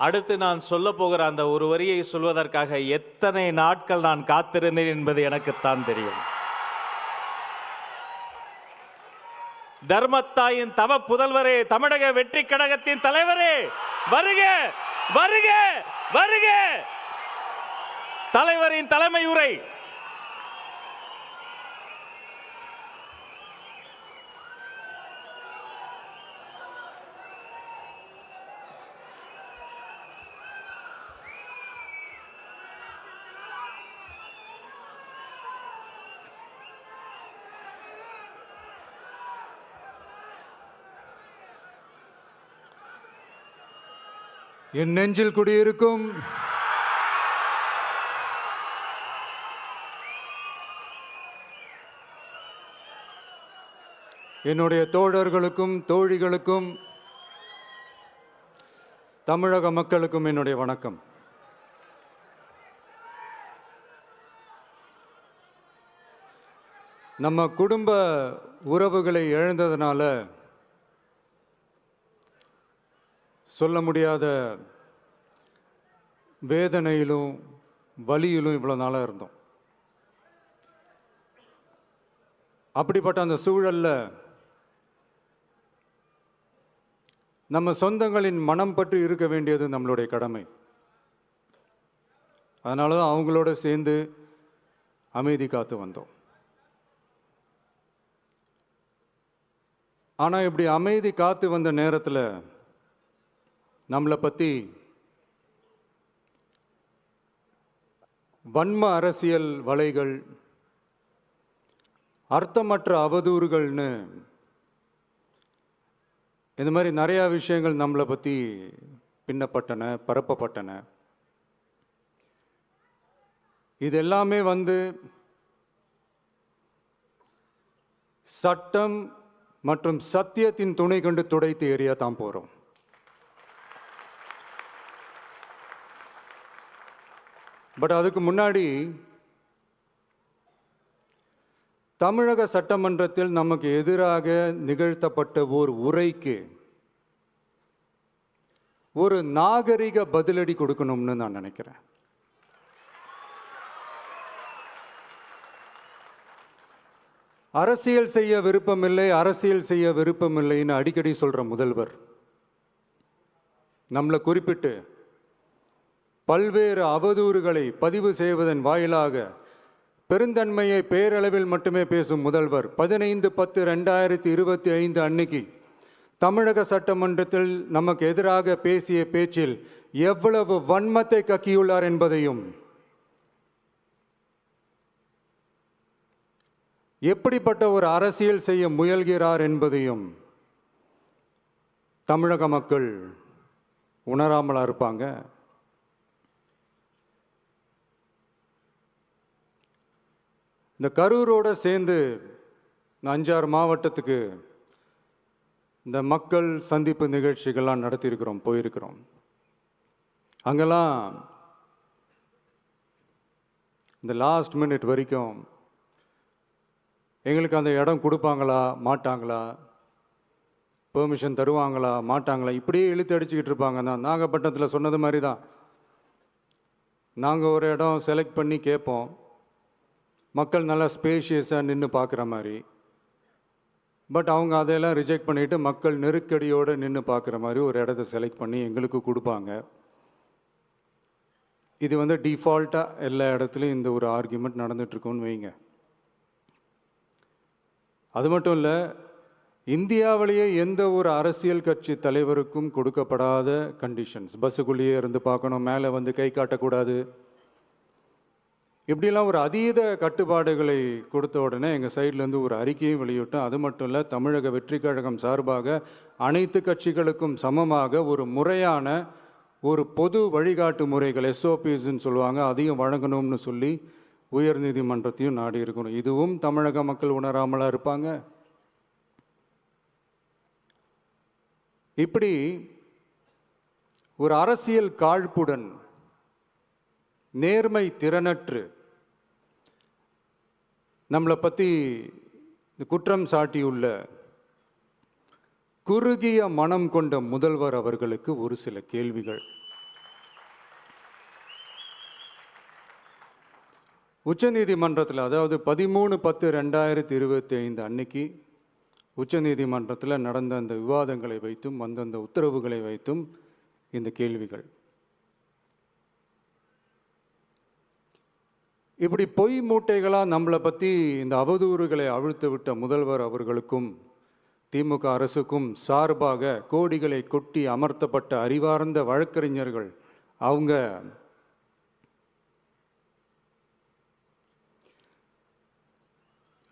அடுத்து நான் சொல்ல போகிற அந்த ஒரு வரியை சொல்வதற்காக எத்தனை நாட்கள் நான் காத்திருந்தேன் என்பது எனக்குத்தான் தெரியும். தர்மத்தாயின் தவ புதல்வரே, தமிழக வெற்றி கழகத்தின் தலைவரே, வருக வருக வருக. தலைவரின் தலைமை உரை. என் நெஞ்சில் குடியிருக்கும் என்னுடைய தோழர்களுக்கும் தோழிகளுக்கும் தமிழக மக்களுக்கும் என்னுடைய வணக்கம். நம்ம குடும்ப உறவுகளை இழந்ததுனால சொல்ல முடியாத வேதனையிலும் வலியிலும் இவ்வளோ நாளாக இருந்தோம். அப்படிப்பட்ட அந்த சூழல்ல நம்ம சொந்தங்களின் மனம் பற்றி இருக்க வேண்டியது நம்மளுடைய கடமை. அதனால தான் அவங்களோட சேர்ந்து அமைதி காத்து வந்தோம். ஆனால் இப்படி அமைதி காத்து வந்த நேரத்தில் நம்மளை பற்றி வன்ம அரசியல் வலைகள், அர்த்தமற்ற அவதூறுகள்னு இந்த மாதிரி நிறையா விஷயங்கள் நம்மளை பற்றி பின்னப்பட்டன, பரப்பப்பட்டன. இது எல்லாமே சட்டம் மற்றும் சத்தியத்தின் துணை கொண்டு துடைத்து எறிய தான் போகிறோம். பட் அதுக்கு முன்னாடி தமிழக சட்டமன்றத்தில் நமக்கு எதிராக நிகழ்த்தப்பட்ட ஓர் உரைக்கு ஒரு நாகரிக பதிலடி கொடுக்கணும்னு நான் நினைக்கிறேன். அரசியல் செய்ய விருப்பமில்லை, அரசியல் செய்ய விருப்பமில்லைன்னு அடிக்கடி சொல்ற முதல்வர் நம்மளை குறிப்பிட்டு பல்வேறு அவதூறுகளை பதிவு செய்வதன் வாயிலாக பெருந்தன்மையை பேரளவில் மட்டுமே பேசும் முதல்வர் 15/10/2025 அன்னைக்கு தமிழக சட்டமன்றத்தில் நமக்கு எதிராக பேசிய பேச்சில் எவ்வளவு வன்மத்தை கக்கியுள்ளார் என்பதையும், எப்படிப்பட்ட ஒரு அரசியல் செய்ய முயல்கிறார் என்பதையும் தமிழக மக்கள் உணராமலா இருப்பாங்க? இந்த கரூரோடு சேர்ந்து 5-6 மாவட்டத்துக்கு இந்த மக்கள் சந்திப்பு நிகழ்ச்சிகள்லாம் நடத்தியிருக்கிறோம், போயிருக்கிறோம். அங்கெல்லாம் இந்த லாஸ்ட் மினிட் வரைக்கும் எங்களுக்கு அந்த இடம் கொடுப்பாங்களா மாட்டாங்களா, பெர்மிஷன் தருவாங்களா மாட்டாங்களா, இப்படியே இழுத்து அடிச்சுக்கிட்டு இருப்பாங்க. தான் நாகப்பட்டினத்தில் சொன்னது மாதிரி தான். நாங்கள் ஒரு இடம் செலக்ட் பண்ணி கேட்போம், மக்கள் நல்லா ஸ்பேஷியஸாக நின்று பார்க்குற மாதிரி. பட் அவங்க அதையெல்லாம் ரிஜெக்ட் பண்ணிவிட்டு மக்கள் நெருக்கடியோடு நின்று பார்க்குற மாதிரி ஒரு இடத்த செலக்ட் பண்ணி எங்களுக்கு கொடுப்பாங்க. இது டிஃபால்ட்டாக எல்லா இடத்துலையும் இந்த ஒரு ஆர்கியூமெண்ட் நடந்துகிட்ருக்கோன்னு வைங்க. அது மட்டும் இல்லை, இந்தியாவிலேயே எந்த ஒரு அரசியல் கட்சி தலைவருக்கும் கொடுக்கப்படாத கண்டிஷன்ஸ். பஸ்ஸுக்குள்ளேயே இருந்து பார்க்கணும், மேலே கை காட்டக்கூடாது, இப்படிலாம் ஒரு அதீத கட்டுப்பாடுகளை கொடுத்த உடனே எங்கள் சைட்லேருந்து ஒரு அறிக்கையும் வெளியிட்டோம். அது மட்டும் இல்லை, தமிழக வெற்றி கழகம் சார்பாக அனைத்து கட்சிகளுக்கும் சமமாக ஒரு முறையான ஒரு பொது வழிகாட்டு முறைகள், SOPஸ்ன்னு சொல்லுவாங்க, அதையும் வழங்கணும்னு சொல்லி உயர் நீதிமன்றத்தையும் நாடி இருக்கணும். இதுவும் தமிழக மக்கள் உணராமலா இருப்பாங்க? இப்படி ஒரு அரசியல் காழ்ப்புடன், நேர்மை திறனற்று நம்மளை பற்றி குற்றம் சாட்டியுள்ள குறுகிய மனம் கொண்ட முதல்வர் அவர்களுக்கு ஒரு சில கேள்விகள். உச்சநீதிமன்றத்தில், அதாவது 13/10/2025 அன்னைக்கு உச்சநீதிமன்றத்தில் நடந்த அந்த விவாதங்களை வைத்தும் அந்தந்த உத்தரவுகளை வைத்தும் இந்த கேள்விகள். இப்படி பொய் மூட்டைகளாக நம்மளை பற்றி இந்த அவதூறுகளை அவிழ்த்து விட்ட முதல்வர் அவர்களுக்கும் திமுக அரசுக்கும் சார்பாக கோடிகளை கொட்டி அமர்த்தப்பட்ட அறிவார்ந்த வழக்கறிஞர்கள் அவங்க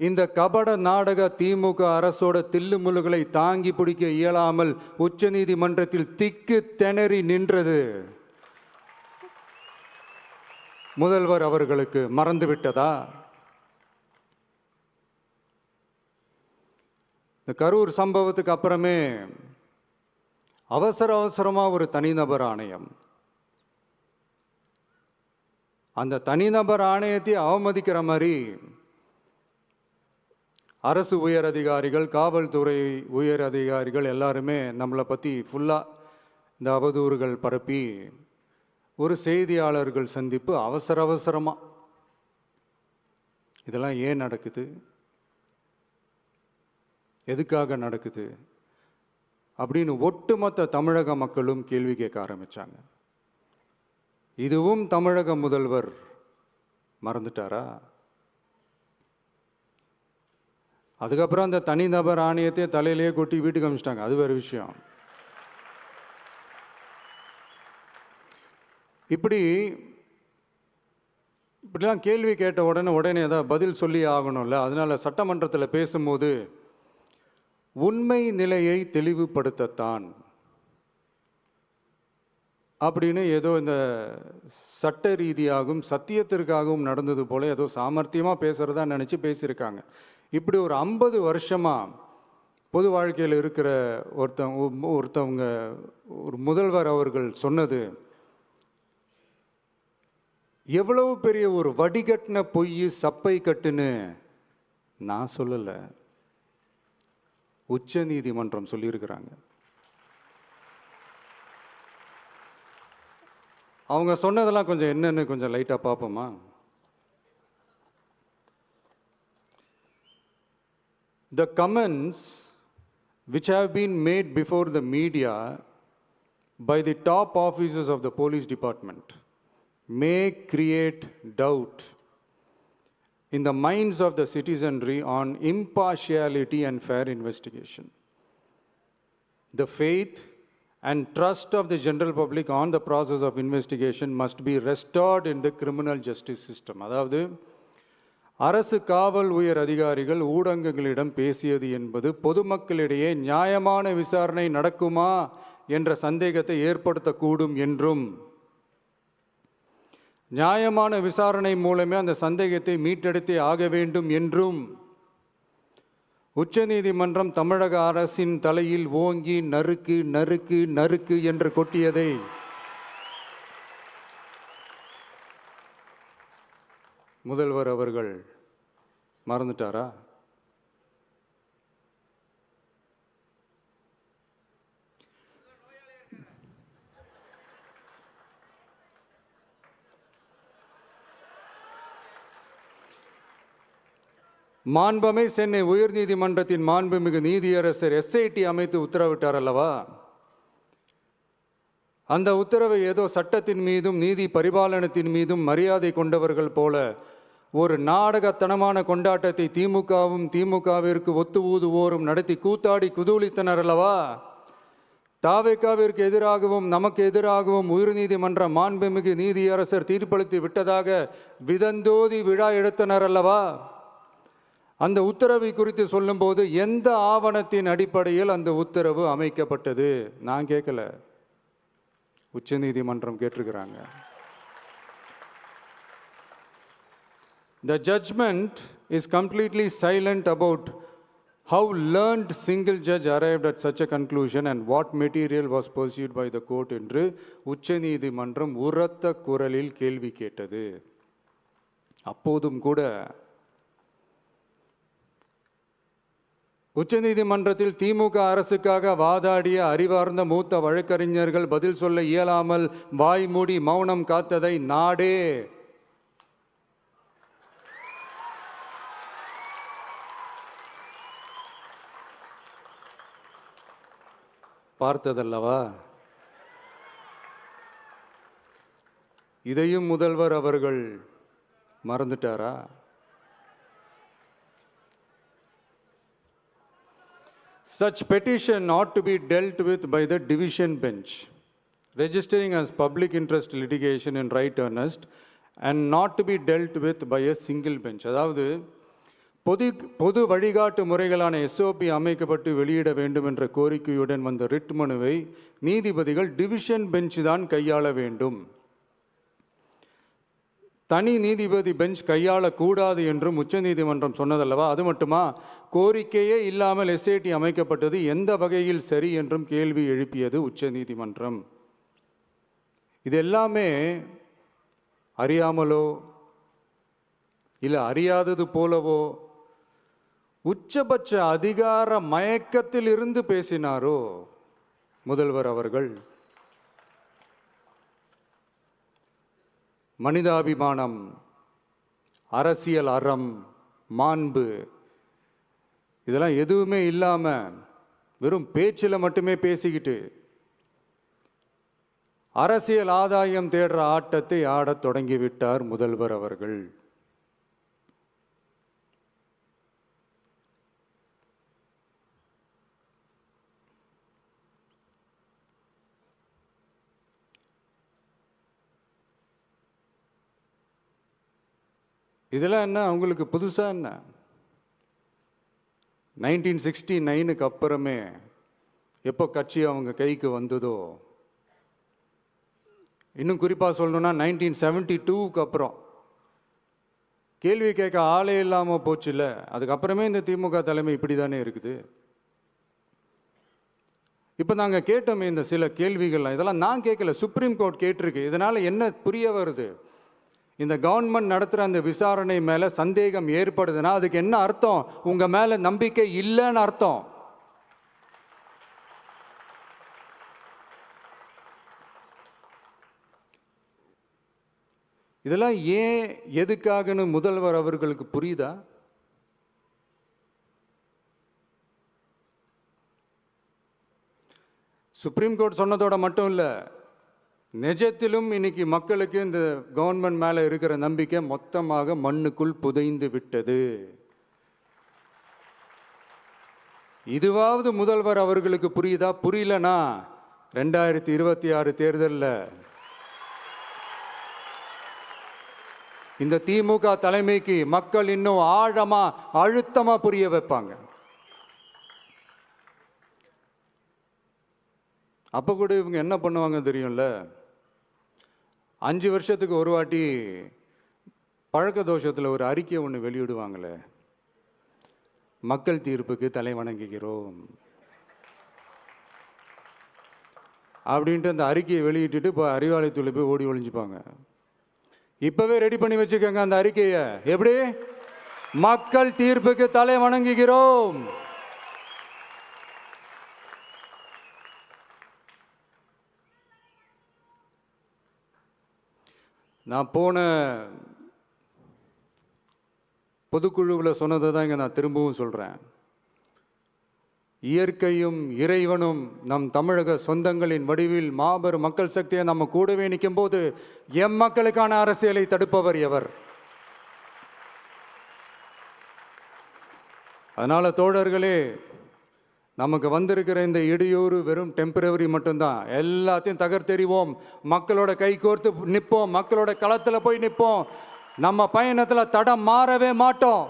இந்த கபட நாடக திமுக அரசோட தில்லுமுல்லுகளை தாங்கி பிடிக்க இயலாமல் உச்சநீதிமன்றத்தில் திக்கு திணறி நின்றது முதல்வர் அவர்களுக்கு மறந்துவிட்டதா? இந்த கரூர் சம்பவத்துக்கு அப்புறமே அவசரமா ஒரு தனிநபர் ஆணையம், அந்த தனிநபர் ஆணையத்தை அவமதிக்கிற மாதிரி அரசு உயர் அதிகாரிகள், காவல்துறை உயர் அதிகாரிகள் எல்லாருமே நம்மளை பற்றி ஃபுல்லாக இந்த அவதூறுகள் பரப்பி ஒரு செய்தியாளர்கள் சந்திப்பு அவசரமாக. இதெல்லாம் ஏன் நடக்குது, எதுக்காக நடக்குது அப்படின்னு ஒட்டுமொத்த தமிழக மக்களும் கேள்வி கேட்க ஆரம்பிச்சாங்க. இதுவும் தமிழக முதல்வர் மறந்துட்டாரா? அதுக்கப்புறம் அந்த தனிநபர் ஆணையத்தை தலையிலேயே கொட்டி வீட்டுக்கு அனுப்பிச்சிட்டாங்க, அது வேறு விஷயம். இப்படிலாம் கேள்வி கேட்ட உடனே ஏதாவது பதில் சொல்லி ஆகணும்ல. அதனால சட்டமன்றத்தில் பேசும்போது உண்மை நிலையை தெளிவுபடுத்தத்தான் அப்படின்னு ஏதோ இந்த சட்ட ரீதியாகவும் சத்தியத்திற்காகவும் நடந்தது போல ஏதோ சாமர்த்தியமாக பேசுகிறதா நினச்சி பேசியிருக்காங்க. இப்படி ஒரு 50 வருஷமாக பொது வாழ்க்கையில் இருக்கிற ஒருத்தவங்க ஒரு முதல்வர் அவர்கள் சொன்னது எவ்வளவு பெரிய ஒரு வடிகட்டின பொய், சப்பை கட்டுன்னு நான் சொல்லலை, உச்ச நீதிமன்றம் சொல்லியிருக்கிறாங்க. அவங்க சொன்னதெல்லாம் கொஞ்சம் என்னன்னு கொஞ்சம் லைட்டாக பார்ப்போமா? The comments which have been made before the media by the top officers of the police department may create doubt in the minds of the citizenry on impartiality and fair investigation. The faith and trust of the general public on the process of investigation must be restored in the criminal justice system. அதாவது அரசு காவல் உயர் அதிகாரிகள் ஊடகங்களிடம் பேசியது என்பது பொதுமக்களிடையே நியாயமான விசாரணை நடக்குமா என்ற சந்தேகத்தை ஏற்படுத்தக்கூடும் என்றும், நியாயமான விசாரணை மூலமே அந்த சந்தேகத்தை மீட்டெடுத்தே ஆக வேண்டும் என்றும் உச்சநீதிமன்றம் தமிழக அரசின் தலையில் ஓங்கி நறுக்கு நறுக்கு நறுக்கு என்று கொட்டியதை முதல்வர் அவர்கள் மறந்துட்டாரா? மாண்புமை சென்னை உயர்நீதிமன்றத்தின் மாண்புமிகு நீதியரசர் SIT அமைத்து உத்தரவிட்டார் அல்லவா? அந்த உத்தரவை ஏதோ சட்டத்தின் மீதும் நீதி பரிபாலனத்தின் மீதும் மரியாதை கொண்டவர்கள் போல ஒரு நாடகத்தனமான கொண்டாட்டத்தை திமுகவிற்கு ஒத்து ஊதுவோரும் நடத்தி கூத்தாடி குதூளித்தனர் அல்லவா? தாவேகாவிற்கு எதிராகவும் நமக்கு எதிராகவும் உயர்நீதிமன்ற மாண்புமிகு நீதியரசர் தீர்ப்பளித்து விட்டதாக விதந்தோதி விழா எடுத்தனர் அல்லவா? அந்த உத்தரவை குறித்து சொல்லும்போது எந்த ஆவணத்தின் அடிப்படையில் அந்த உத்தரவு அமைக்கப்பட்டது? நான் கேட்கல, உச்சநீதிமன்றம் கேட்டிருக்கிறாங்க. The judgment is completely silent about how learned single judge arrived at such a conclusion and what material was pursued by the court என்று உச்சநீதிமன்றம் உரத்த குரலில் கேள்வி கேட்டது. அப்போதும் கூட உச்சநீதிமன்றத்தில் திமுக அரசுக்காக வாதாடிய அறிவார்ந்த மூத்த வழக்கறிஞர்கள் பதில் சொல்ல இயலாமல் வாய் மூடி மௌனம் காத்ததை நாடே பார்த்ததல்லவா? இதையும் முதல்வர் அவர்கள் மறந்துட்டாரா? Such petition ought to be dealt with by the division bench, registering as public interest litigation in right earnest and not to be dealt with by a single bench. அதாவது பொது வழிகாட்டு முறைகளான எஸ்ஓபி அமைக்கப்பட்டு வெளியிட வேண்டும் என்ற கோரிக்கையுடன் வந்த ரிட் மனுவை நீதிபதிகள் டிவிஷன் பெஞ்ச் தான் கையாள வேண்டும், தனி நீதிபதி பெஞ்ச் கையாளக்கூடாது என்றும் உச்சநீதிமன்றம் சொன்னதல்லவா? அது மட்டுமா, கோரிக்கையே இல்லாமல் எஸ்ஐடி அமைக்கப்பட்டது எந்த வகையில் சரி என்றும் கேள்வி எழுப்பியது உச்சநீதிமன்றம். இது எல்லாமே அறியாமலோ இல்லை அறியாதது போலவோ உச்சபட்ச அதிகார மயக்கத்தில் இருந்து பேசினாரோ முதல்வர் அவர்கள்? மனிதாபிமானம், அரசியல் அறம், மாண்பு இதெல்லாம் எதுவுமே இல்லாம வெறும் பேச்சில் மட்டுமே பேசிக்கிட்டு அரசியல் ஆதாயம் தேடுற ஆட்டத்தை ஆடத் தொடங்கிவிட்டார் முதல்வர் அவர்கள். இதெல்லாம் என்ன அவங்களுக்கு புதுசா? என்ன 1969க்கு அப்புறமே எப்போ கட்சி அவங்க கைக்கு வந்ததோ, இன்னும் குறிப்பாக சொல்லணும்னா 1972க்கு அப்புறம் கேள்வி கேட்க ஆளே இல்லாமல் போச்சுல்ல, அதுக்கப்புறமே இந்த திமுக தலைமை இப்படி தானே இருக்குது. இப்போ நாங்கள் கேட்டோமே இந்த சில கேள்விகள்லாம், இதெல்லாம் நான் கேட்கல, சுப்ரீம் கோர்ட் கேட்டிருக்கு. இதனால் என்ன புரிய வருது? இந்த கவர்மெண்ட் நடத்துகிற அந்த விசாரணை மேலே சந்தேகம் ஏற்படுதுன்னா அதுக்கு என்ன அர்த்தம்? உங்கள் மேலே நம்பிக்கை இல்லைன்னு அர்த்தம். இதெல்லாம் ஏன் எதுக்காகன்னு முதல்வர் அவர்களுக்கு புரியுதா? சுப்ரீம் கோர்ட் சொன்னதோட மட்டும் இல்லை, நிஜத்திலும் இன்னைக்கு மக்களுக்கு இந்த கவர்மெண்ட் மேலே இருக்கிற நம்பிக்கை மொத்தமாக மண்ணுக்குள் புதைந்து விட்டது. இதுவாவது முதல்வர் அவர்களுக்கு புரியுதா? புரியலனா 2026 தேர்தலில் இந்த திமுக தலைமைக்கு மக்கள் இன்னும் ஆழமா அழுத்தமா புரிய வைப்பாங்க. அப்ப கூட இவங்க என்ன பண்ணுவாங்க தெரியும்ல, 5 வருஷத்துக்கு ஒரு வாட்டி பழக்க தோஷத்தில் ஒரு அறிக்கை ஒன்று வெளியிடுவாங்களே, மக்கள் தீர்ப்புக்கு தலை வணங்குகிறோம் அப்படின்ட்டு அந்த அறிக்கையை வெளியிட்டுட்டு இப்போ அறிவாலயத்தில் போய் ஓடி ஒளிஞ்சுப்பாங்க. இப்பவே ரெடி பண்ணி வச்சுக்கோங்க அந்த அறிக்கையை. எப்படி? மக்கள் தீர்ப்புக்கு தலை வணங்குகிறோம். நான் போன பொதுக்குழுவில் சொன்னதை தான் இங்கே நான் திரும்பவும் சொல்கிறேன். இயற்கையும் இறைவனும் நம் தமிழக சொந்தங்களின் வடிவில் மாபெரும் மக்கள் சக்தியை நம்ம கூடவே நிற்கும் போது எம் மக்களுக்கான அரசியலை தடுப்பவர் எவர்? அதனால தோழர்களே, நமக்கு வந்திருக்கிற இந்த இடையூறு வெறும் டெம்பரவரி மட்டும்தான். எல்லாத்தையும் தகர்த்தெறிவோம், மக்களோட கை கோர்த்து நிற்போம், மக்களோட களத்தில் போய் நிற்போம். நம்ம பயணத்தில் தடம் மாறவே மாட்டோம்.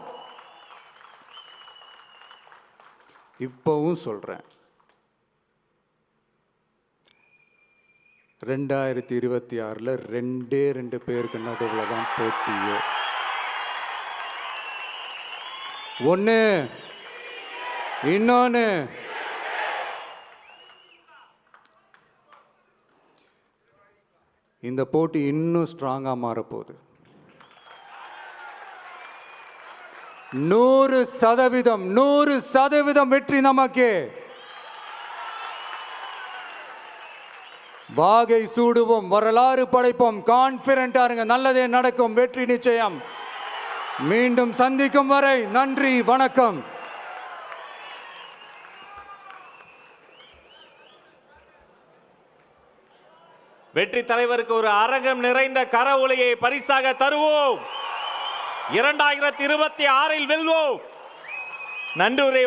இப்பவும் சொல்றேன், 2026 2 பேருக்கு நடுவில் தான் போட்டியே. ஒன்று, இன்னொன்று இந்த போட்டி இன்னும் ஸ்ட்ராங்காக மாறப்போகுது. 100% வெற்றி நமக்கு. வாகை சூடுவோம், வரலாறு படைப்போம், கான்பிடென்டா இருங்க, நல்லதே நடக்கும், வெற்றி நிச்சயம். மீண்டும் சந்திக்கும் வரை நன்றி, வணக்கம். வெற்றி தலைவருக்கு ஒரு அரங்கம் நிறைந்த கரவொலியை பரிசாக தருவோம். 2026 வெல்வோம். நன்றியுரை